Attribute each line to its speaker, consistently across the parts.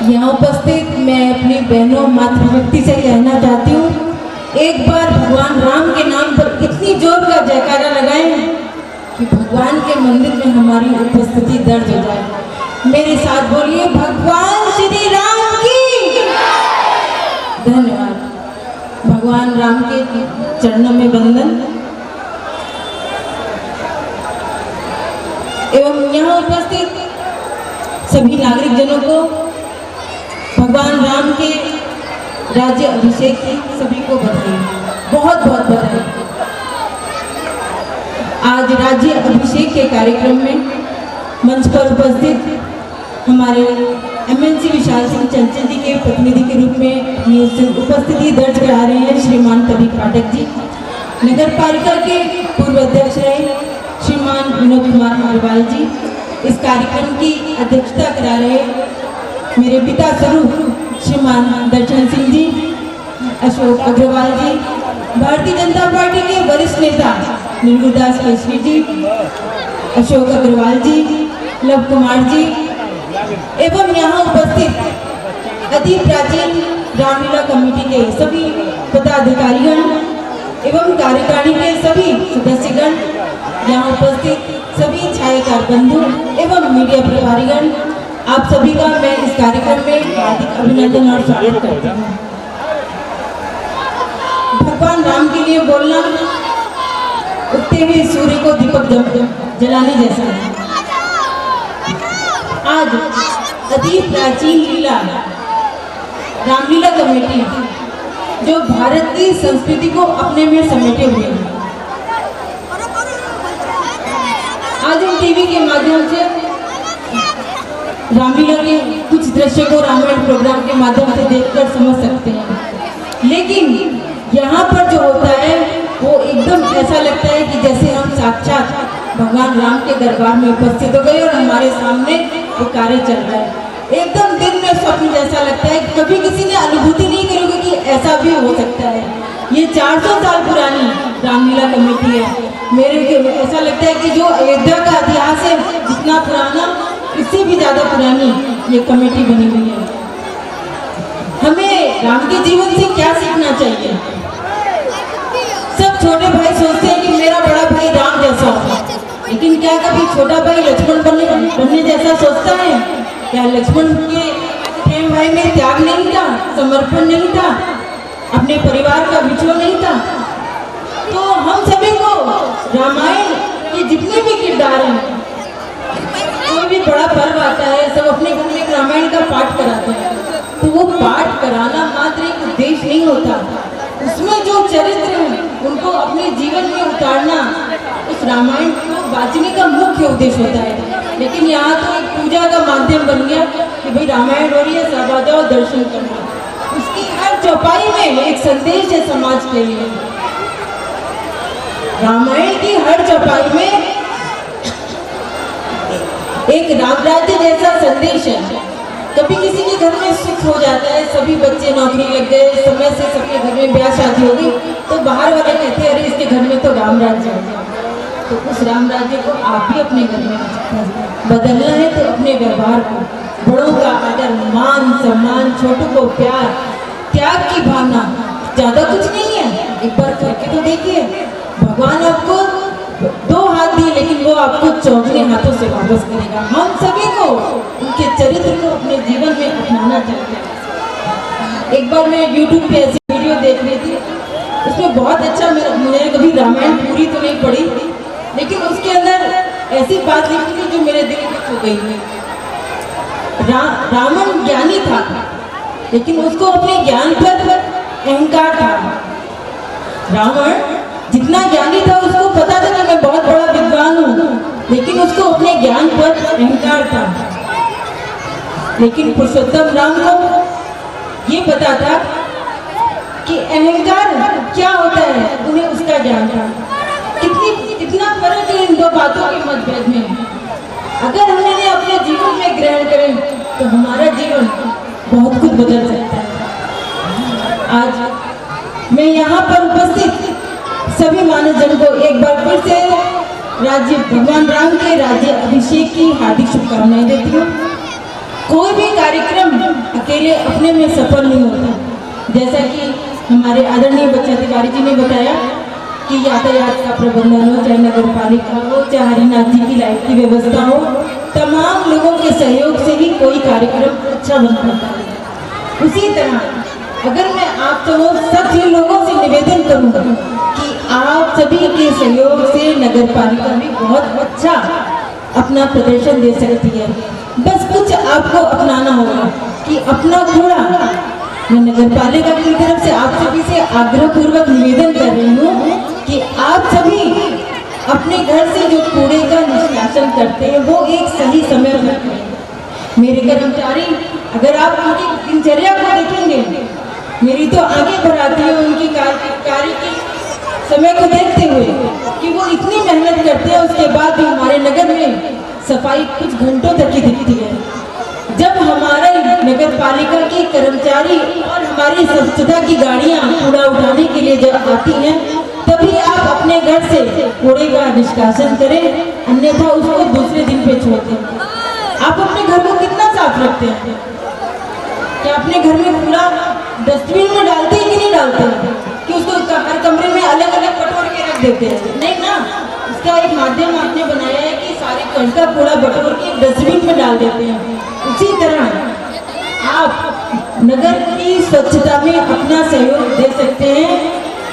Speaker 1: यहाँ उपस्थित मैं अपनी बहनों मातृशक्ति से कहना चाहती हूँ, एक बार भगवान राम के नाम पर इतनी जोर का जयकारा लगाएं कि भगवान के मंदिर में हमारी उपस्थिति दर्ज हो जाए। मेरे साथ बोलिए, भगवान श्री राम की। धन्यवाद। भगवान राम के चरणों में वंदन एवं यहाँ उपस्थित सभी नागरिक जनों को भगवान राम के राज्य अभिषेक की सभी को बधाई, बहुत बहुत बधाई। आज राज्य अभिषेक के कार्यक्रम में मंच पर उपस्थित हमारे एमएनसी विशाल सिंह चंचल जी के प्रतिनिधि के रूप में उपस्थिति दर्ज करा रहे हैं श्रीमान कवि पाठक जी। नगर पालिका के पूर्व अध्यक्ष रहे श्रीमान विनोद कुमार अग्रवाल जी। इस कार्यक्रम की अध्यक्षता करा रहे मेरे पिता स्वरूप श्रीमान दर्शन सिंह जी, अशोक अग्रवाल जी, भारतीय जनता पार्टी के वरिष्ठ नेता निर्गुदास केसरी जी, अशोक अग्रवाल जी, लव कुमार जी एवं यहाँ उपस्थित अति प्राचीन रामलीला कमेटी के सभी पदाधिकारीगण एवं कार्यकारिणी के सभी सदस्यगण, यहाँ उपस्थित सभी छायाकार बंधु एवं मीडिया प्रभारीगण, आप सभी का मैं इस कार्यक्रम में हार्दिक अभिनंदन और स्वागत करती हूँ। भगवान राम के लिए बोलना उगते हुए सूर्य को दीपक जलाने जैसा है। आज अति प्राचीन लीला रामलीला कमेटी जो भारत की संस्कृति को अपने में समेटे हुए हैं, आज हम टीवी के माध्यम से रामलीला के कुछ दृश्य को रामायण प्रोग्राम के माध्यम से देखकर समझ सकते हैं, लेकिन यहाँ पर जो होता है वो एकदम ऐसा लगता है कि जैसे हम साक्षात भगवान राम के दरबार में उपस्थित हो गए और हमारे सामने वो कार्य चल रहा है। एकदम दिन में स्वप्न जैसा लगता है। कभी किसी ने अनुभूति नहीं करोगे कि ऐसा भी हो सकता है। ये 400 साल पुरानी रामलीला कमेटी है। मेरे को ऐसा लगता है कि जो अयोध्या का इतिहास है जितना पुराना, इससे भी ज़्यादा पुरानी ये कमेटी बनी हुई है। हमें राम के जीवन से क्या सीखना चाहिए? सब छोटे भाई सोचते हैं कि मेरा बड़ा भाई राम जैसा हो, लेकिन क्या कभी छोटा भाई लक्ष्मण बनने जैसा सोचता है? क्या लक्ष्मण के प्रेम भाई में त्याग नहीं था, समर्पण नहीं था, अपने परिवार का बिछोड़ नहीं था? तो हम सभी को रामायण के जितने भी किरदार हैं, कोई भी बड़ा पर्व आता है, सब अपने घर में रामायण का पाठ कराते हैं। तो वो पाठ कराना मात्र एक उद्देश्य नहीं होता, उसमें जो चरित्र हैं उनको अपने जीवन में उतारना उस रामायण को वाचने का मुख्य उद्देश्य होता है। लेकिन यहाँ तो एक पूजा का माध्यम बन गया कि भाई रामायण हो रही है, सब आ जाओ दर्शन करना। उसकी हर चौपाई में एक संदेश है समाज के लिए। रामायण की हर चौपाई में एक राम राज्य जैसा संदेश है। कभी किसी के घर में सुख हो जाता है, सभी बच्चे नौकरी लग गए, समय से सबके घर में ब्याह शादी हो गई, तो बाहर वाले कहते हैं अरे इसके घर में तो राम राज्य है। तो उस राम राज्य को आप भी अपने घर में बदलना है तो अपने व्यवहार को, बड़ों का आदर, मान सम्मान, छोटों को प्यार, त्याग की भावना, ज्यादा कुछ नहीं है। एक बार करके तो देखिए, भगवान आपको 2 हाथ दिए लेकिन वो आपको 14 हाथों से वापस करेगा। हम सभी को उनके चरित्र को अपने जीवन में अपनाना चाहिए। एक बार मैं YouTube पे ऐसी वीडियो देख रही थी, उसमें बहुत अच्छा, मैंने कभी रामायण पूरी तो नहीं पढ़ी, लेकिन उसके अंदर ऐसी बात लिखी थी जो मेरे दिल को छू गई। रावण ज्ञानी था लेकिन उसको अपने ज्ञान पर अहंकार था। रावण जितना ज्ञानी था उसको पता था कि मैं बहुत बड़ा विद्वान हूँ, लेकिन उसको अपने ज्ञान पर अहंकार था। लेकिन पुरुषोत्तम राम को ये पता था कि अहंकार क्या होता है, उन्हें उसका ज्ञान था। कितना फर्क है इन 2 बातों के मतभेद में। अगर हम इन्हें अपने जीवन में ग्रहण करें तो हमारा जीवन बहुत कुछ बदल सकता है। आज मैं यहाँ पर उपस्थित सभी मानवजन को एक बार फिर से भगवान राम के राज्य अभिषेक की हार्दिक शुभकामनाएं देती हूँ। कोई भी कार्यक्रम अकेले अपने में सफल नहीं होता। जैसा कि हमारे आदरणीय बच्चा तिवारी जी ने बताया कि यातायात का प्रबंधन हो, चाहे नगर पालिका हो, चाहे हरिनाथ जी की लाइट की व्यवस्था हो, तमाम लोगों के सहयोग से ही कोई कार्यक्रम अच्छा बन पाता है। उसी तरह अगर मैं आप सभी लोगों से निवेदन करूंगा कि आप सभी के सहयोग से नगर पालिका भी बहुत अच्छा अपना प्रदर्शन दे सकती है। बस कुछ आपको अपनाना होगा कि अपना कूड़ा, मैं नगर पालिका की तरफ से आप सभी से आग्रह पूर्वक निवेदन कर रही हूँ कि आप सभी अपने घर से जो कूड़े का निष्कासन करते हैं वो एक सही समय पर करें। मेरे कर्मचारी, अगर आप उनकी दिनचर्या को देखेंगे, मेरी तो आगे बढ़ाती है उनकी कार्य की समय को देखते हुए कि वो इतनी मेहनत करते हैं, उसके बाद भी हमारे नगर में सफाई कुछ घंटों तक ही दिखती है। जब हमारे नगर पालिका के कर्मचारी और हमारी स्वच्छता की गाड़ियां कूड़ा उठाने के लिए जब आती हैं, तभी आप अपने घर से कूड़े का निष्कासन करें, अन्यथा उसको दूसरे दिन पे छोड़ दें। आप अपने घर को कितना साफ रखते हैं? क्या अपने घर में कूड़ा डस्टबिन में डालते हैं कि नहीं डालते हैं? कि उसको हर कमरे में अलग अलग बटोर के रख देते हैं? नहीं ना, इसका एक माध्यम आपने बनाया है कि सारे घर का कूड़ा बटोर के डस्टबिन में डाल देते हैं। उसी तरह आप नगर की स्वच्छता में अपना सहयोग दे सकते हैं,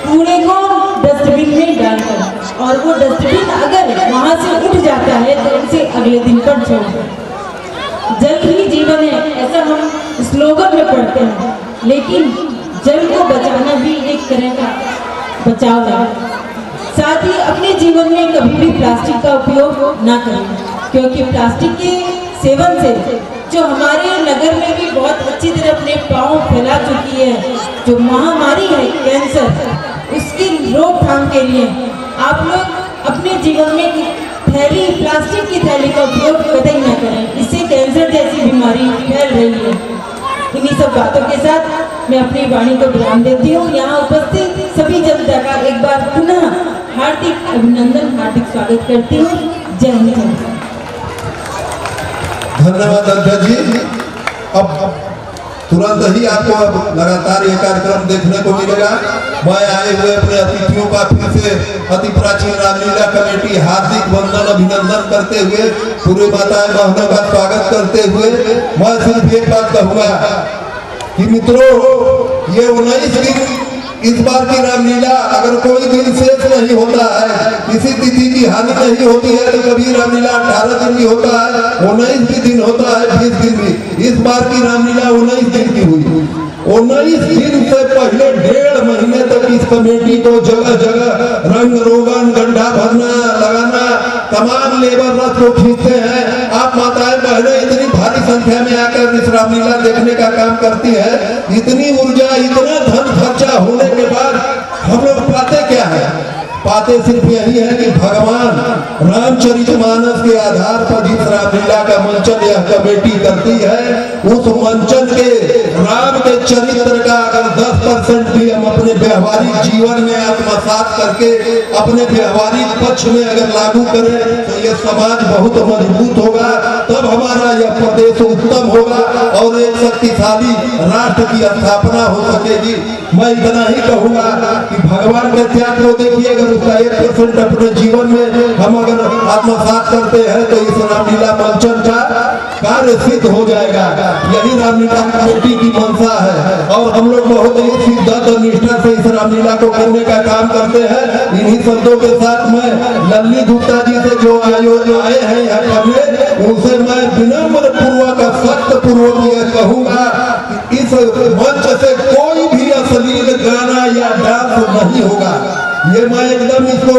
Speaker 1: कूड़े को डस्टबिन में डालकर, और वो डस्टबिन अगर वहाँ से उठ जाता है तो उसे अगले दिन पर छोड़ दें। जल ही जीवन है, ऐसा हम स्लोगन में पढ़ते हैं, लेकिन जल को बचाना भी एक तरह का बचाव है। साथ ही अपने जीवन में कभी भी प्लास्टिक का उपयोग ना करें, क्योंकि प्लास्टिक के सेवन से जो हमारे नगर में भी बहुत अच्छी तरह अपने पांव फैला चुकी है, जो महामारी है कैंसर, उसकी रोकथाम के लिए आप लोग अपने जीवन में थैली, प्लास्टिक की थैली का उपयोग कतई न करें। इससे कैंसर जैसी बीमारी फैल रही है। इन्हीं सब बातों के साथ मैं अपनी वाणी को विराम देती हूँ। यहाँ उपस्थित सभी जनता का एक बार पुनः हार्दिक अभिनंदन, हार्दिक स्वागत करती हूँ। जय हिंद।
Speaker 2: धन्यवाद अध्यक्ष जी। अब तुरंत ही आपको लगातार ये कार्यक्रम देखने को मिलेगा। मैं आए हुए अपने अतिथियों का फिर से अति प्राचीन रामलीला कमेटी हार्दिक वंदन अभिनंदन करते हुए, पूरे माताएं बहनों का स्वागत करते हुए मैं सिर्फ एक बात कहूँगा कि मित्रों, ये 19 दिन इस बार की रामलीला अगर कोई दिन शेष नहीं होता है, किसी तिथि की हानि नहीं होती है, तो कभी रामलीला 18 दिन भी होता है, 19 भी दिन होता है, 20 दिन भी। इस बार की रामलीला 19 दिन की हुई। 19 दिन से पहले 1.5 महीने तक इस कमेटी को जगह जगह रंग रोगन, गड्ढा भरना, लगाना, तमाम लेबर रथ को खींचते हैं। आप माताएं बहनें इतनी भारी संख्या में आकर इस रामलीला देखने का काम करती है। इतनी ऊर्जा, इतना धन खर्चा होने के बाद हम लोग पाते क्या है? पाते सिर्फ यही है कि भगवान रामचरितमानस के आधार पर जिस रामलीला का मंचन यह कमेटी करती है, उस मंचन के राम के चरित्र का अगर 10% भी हम अपने व्यवहारिक जीवन में आत्मसात करके अपने व्यवहारिक पक्ष में अगर लागू करें तो यह समाज बहुत मजबूत होगा। तब हमारा यह प्रदेश उत्तम होगा और एक शक्तिशाली राष्ट्र की स्थापना हो सकेगी। मैं इतना ही कहूंगा कि भगवान के त्याग को देखिए, अगर उसका 1% अपने जीवन में हम अगर आत्मसात करते हैं तो इस रामलीला मंचन का कार्य सिद्ध हो जाएगा। यही रामलीला कमेटी की मंशा है और हम लोग बहुत ही शिद्दत और निष्ठा से इस रामलीला को करने का काम करते हैं। इन्हीं शब्दों के साथ मैं लल्ली गुप्ता जी से जो आयोजन आए हैं यहाँ करने, उनसे मैं विनम्र पूर्वक सख्त पूर्वक यह कहूंगा कि इस मंच से कोई भी अश्लील गाना या डांस नहीं होगा। ये मैं एकदम इसको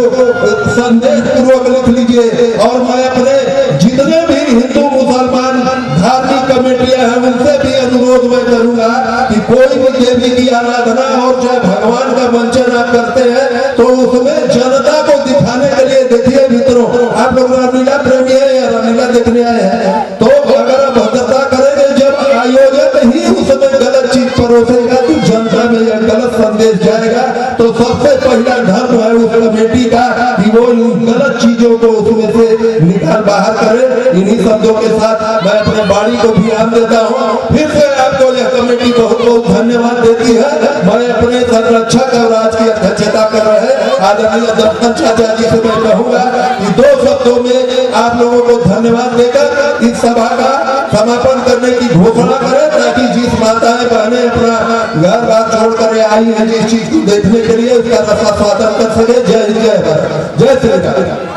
Speaker 2: संदेश पूर्वक लिख लीजिए। और मैं अपने जितने भी हिंदू मुसलमान धार्मिक कमेटियां हैं उनसे भी अनुरोध मैं करूंगा कि कोई भी देवी की आराधना और चाहे भगवान का मंचन आप करते हैं तो उसमें जनता को दिखाने के लिए, देखिए मित्रों, आप लोग रामलीला प्रेमी है या रामलीला देखने आए हैं, तो अगर आप भद्रता करेंगे, जब आयोजक ही उसमें गलत चीज परोसेगा तो जनता में यह गलत संदेश जाएगा। तो सबसे पहला धर्म है उस कमेटी का कि वो गलत चीजों को उसमें से निकाल बाहर करे। इन्हीं शब्दों के साथ मैं अपने बाड़ी को विराम देता हूँ। फिर से आपको यह कमेटी बहुत बहुत धन्यवाद देती है। मैं अपने संरक्षक और आज की अध्यक्षता कर रहे आदरणीय दर्शन चाचा जी से मैं कहूँगा कि 2 शब्दों में आप लोगों को धन्यवाद देकर इस सभा का समापन करने की घोषणा करें, ताकि जिस माताएं बहनें अपना घर बार छोड़ कर आई है जिस चीज को देखने के लिए, उसका रसा स्वागत कर सके। जय हिंद, जय भारत, जय श्री राम।